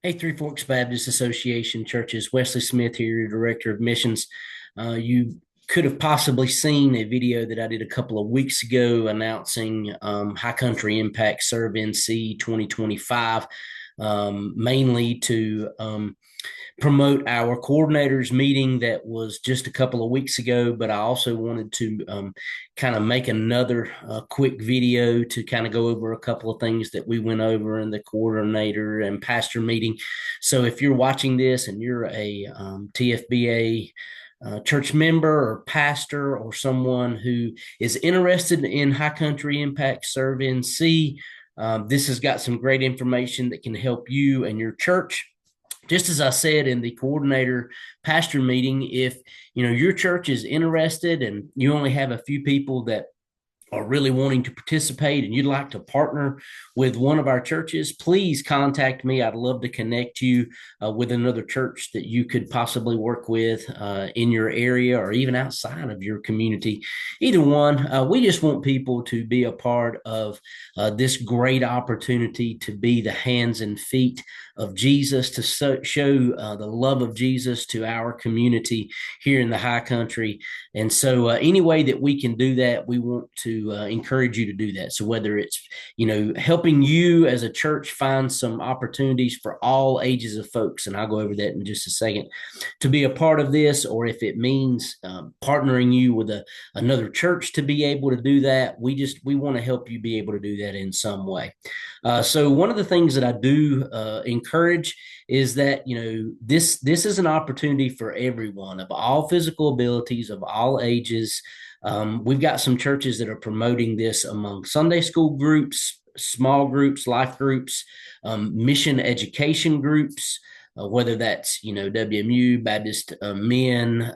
Hey, Three Forks Baptist Association Churches, Wesley Smith here, your Director of Missions. You could have possibly seen a video that I did a couple of weeks ago announcing High Country Impact Serve NC 2025, mainly to promote our coordinators meeting that was just a couple of weeks ago. But I also wanted to kind of make another quick video to kind of go over a couple of things that we went over in the coordinator and pastor meeting. So if you're watching this and you're a TFBA church member or pastor or someone who is interested in High Country Impact Serve NC, this has got some great information that can help you and your church. Just as I said in the coordinator pastor meeting, if your church is interested and you only have a few people that are really wanting to participate and you'd like to partner with one of our churches, please contact me. I'd love to connect you with another church that you could possibly work with in your area or even outside of your community. Either one, we just want people to be a part of this great opportunity to be the hands and feet of Jesus, to show the love of Jesus to our community here in the high country. And so, any way that we can do that, we want to encourage you to do that. So, whether it's helping you as a church find some opportunities for all ages of folks, and I'll go over that in just a second, to be a part of this, or if it means partnering you with another church to be able to do that, we want to help you be able to do that in some way. So, one of the things that I do encourage is that this is an opportunity for everyone of all physical abilities, of all ages. We've got some churches that are promoting this among Sunday school groups, small groups, life groups, mission education groups, whether that's WMU, Baptist Men,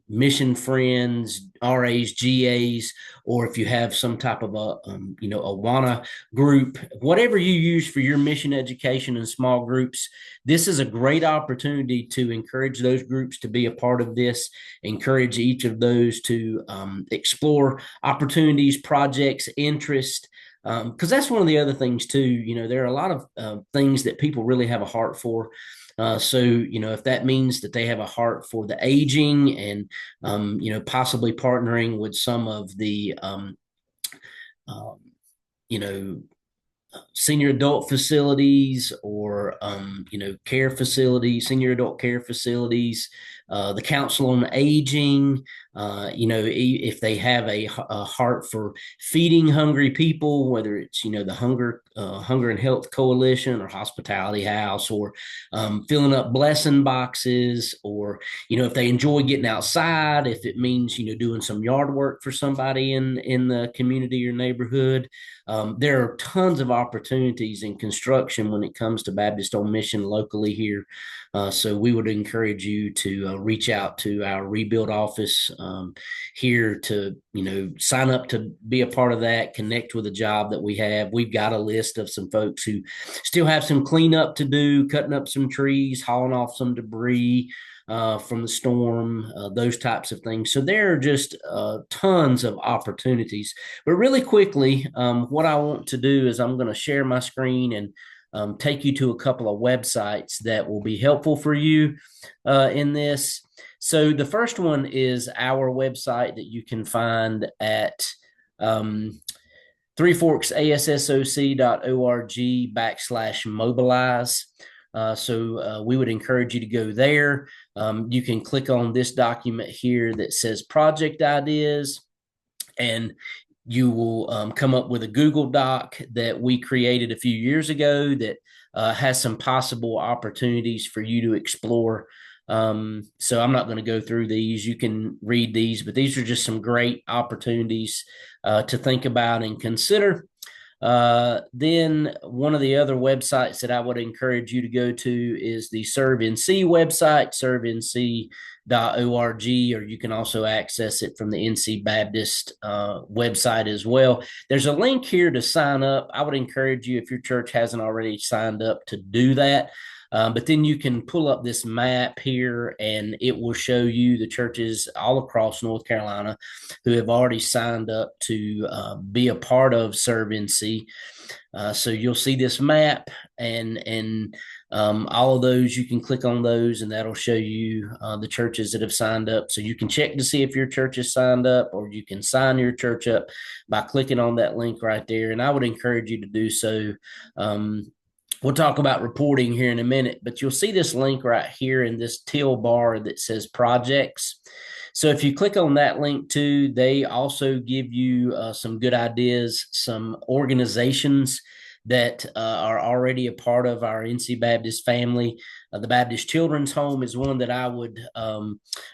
Mission Friends, RAs, GAs, or if you have some type of Awana group, whatever you use for your mission education and small groups, this is a great opportunity to encourage those groups to be a part of this, encourage each of those to explore opportunities, projects, interest. Because that's one of the other things too. There are a lot of things that people really have a heart for. So, if that means that they have a heart for the aging and, possibly partnering with some of the, um, you know, senior adult facilities or care facilities, senior adult care facilities, the council on aging, if they have a heart for feeding hungry people, whether it's the hunger and health coalition or hospitality house, or filling up blessing boxes, or if they enjoy getting outside, if it means doing some yard work for somebody in the community or neighborhood. There are tons of opportunities in construction when it comes to Baptist on Mission locally here. So we would encourage you to reach out to our rebuild office here to, sign up to be a part of that, connect with a job that we have. We've got a list of some folks who still have some cleanup to do, cutting up some trees, hauling off some debris from the storm, those types of things. So there are just tons of opportunities. But really quickly, what I want to do is I'm going to share my screen and take you to a couple of websites that will be helpful for you in this. So the first one is our website that you can find at threeforksasssoc.org/mobilize. So we would encourage you to go there. You can click on this document here that says project ideas, and you will come up with a Google Doc that we created a few years ago that has some possible opportunities for you to explore. So I'm not going to go through these. You can read these, but these are just some great opportunities to think about and consider. Then one of the other websites that I would encourage you to go to is the ServeNC website, servenc.org, or you can also access it from the NC Baptist website as well. There's a link here to sign up. I would encourage you, if your church hasn't already signed up, to do that. But then you can pull up this map here and it will show you the churches all across North Carolina who have already signed up to be a part of Serve NC. So you'll see this map, and All of those, you can click on those and that'll show you the churches that have signed up. So you can check to see if your church is signed up, or you can sign your church up by clicking on that link right there. And I would encourage you to do so. Um, we'll talk about reporting here in a minute, but you'll see this link right here in this teal bar that says projects. So if you click on that link too, they also give you some good ideas, some organizations that are already a part of our NC Baptist family. The Baptist Children's Home is one that I would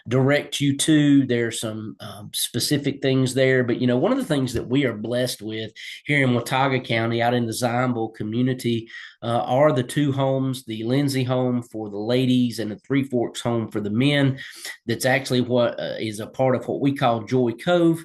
direct you to. There's some specific things there, but one of the things that we are blessed with here in Watauga County, out in the Zionsville community, are the two homes: the Lindsay home for the ladies and the Three Forks home for the men. That's actually what is a part of what we call Joy Cove.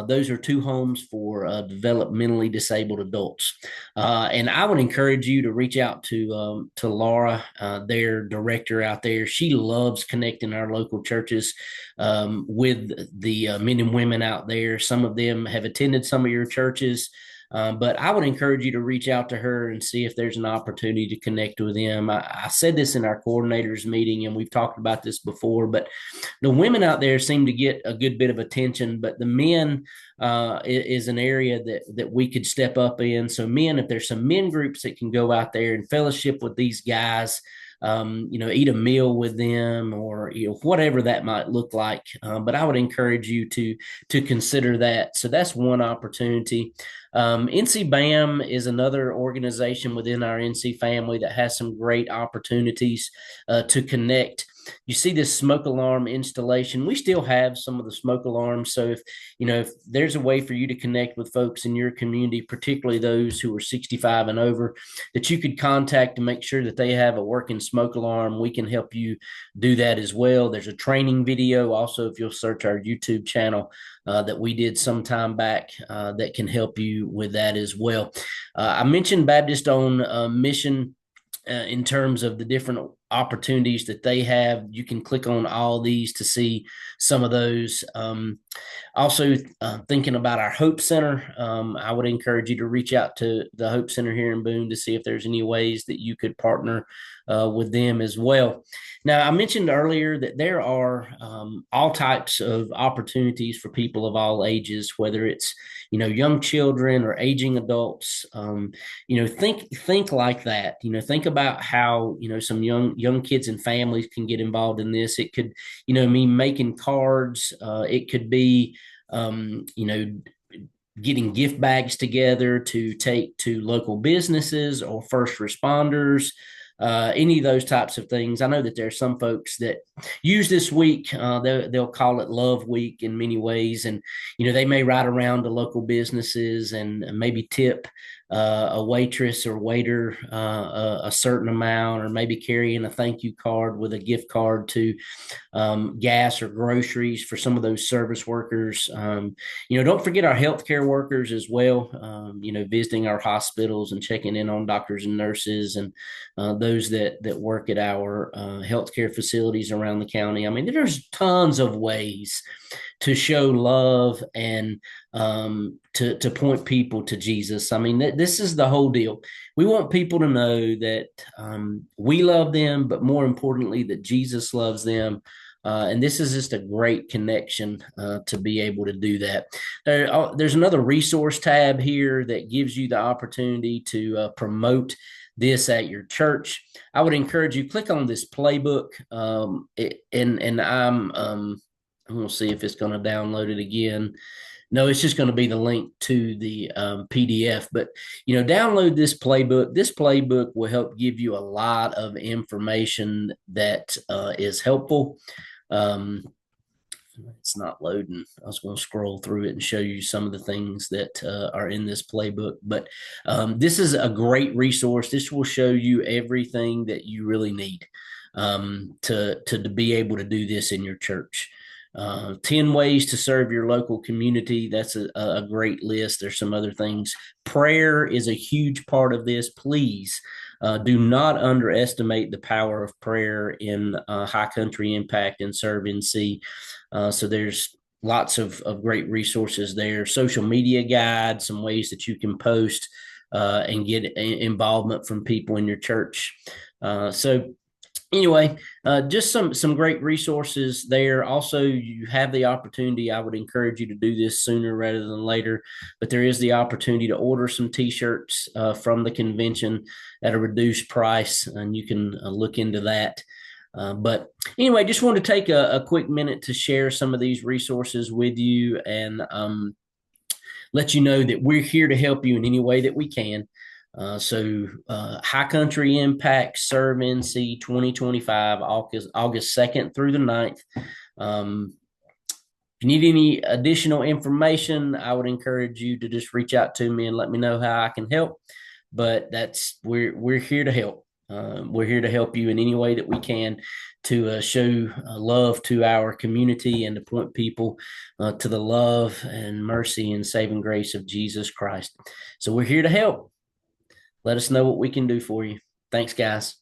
Those are two homes for developmentally disabled adults. And I would encourage you to reach out to Laura, their director out there. She loves connecting our local churches with the men and women out there. Some of them have attended some of your churches. But I would encourage you to reach out to her and see if there's an opportunity to connect with them. I said this in our coordinators meeting, and we've talked about this before, but the women out there seem to get a good bit of attention, but the men is an area that we could step up in. So men, if there's some men groups that can go out there and fellowship with these guys, eat a meal with them, or whatever that might look like. But I would encourage you to consider that. So that's one opportunity. NC BAM is another organization within our NC family that has some great opportunities to connect. You see this smoke alarm installation. We still have some of the smoke alarms. So if there's a way for you to connect with folks in your community, particularly those who are 65 and over, that you could contact to make sure that they have a working smoke alarm, we can help you do that as well. There's a training video also, if you'll search our YouTube channel, that we did some time back that can help you with that as well. I mentioned Baptist on Mission in terms of the different opportunities that they have. You can click on all these to see some of those. Also, thinking about our Hope Center, I would encourage you to reach out to the Hope Center here in Boone to see if there's any ways that you could partner with them as well. Now, I mentioned earlier that there are all types of opportunities for people of all ages, whether it's young children or aging adults. Think like that. Think about how some young kids and families can get involved in this. It could mean making cards. It could be getting gift bags together to take to local businesses or first responders, any of those types of things. I know that there are some folks that use this week. They'll call it Love Week in many ways, and they may ride around to local businesses and maybe tip a waitress or waiter a certain amount, or maybe carrying a thank you card with a gift card to gas or groceries for some of those service workers. Don't forget our healthcare workers as well. Visiting our hospitals and checking in on doctors and nurses, and those that work at our healthcare facilities around the county. I mean, there's tons of ways to show love and to point people to Jesus. I mean, this is the whole deal. We want people to know that we love them, but more importantly, that Jesus loves them. And this is just a great connection to be able to do that. There's another resource tab here that gives you the opportunity to promote this at your church. I would encourage you, click on this playbook, and I'm going to see if it's going to download it again. No, it's just going to be the link to the PDF. But, download this playbook. This playbook will help give you a lot of information that is helpful. It's not loading. I was going to scroll through it and show you some of the things that are in this playbook. But this is a great resource. This will show you everything that you really need to be able to do this in your church. 10 ways to serve your local community. That's a great list. There's some other things. Prayer is a huge part of this. Please do not underestimate the power of prayer in High Country Impact and Serve NC. So there's lots of great resources there. Social media guides, some ways that you can post and get involvement from people in your church. So anyway, just some great resources there. Also, you have the opportunity. I would encourage you to do this sooner rather than later, but there is the opportunity to order some T-shirts from the convention at a reduced price, and you can look into that. But anyway, just wanted to take a quick minute to share some of these resources with you and let you know that we're here to help you in any way that we can. High Country Impact Serve NC 2025, August 2nd through the 9th. If you need any additional information, I would encourage you to just reach out to me and let me know how I can help. But we're here to help. We're here to help you in any way that we can to show love to our community and to point people to the love and mercy and saving grace of Jesus Christ. So we're here to help. Let us know what we can do for you. Thanks, guys.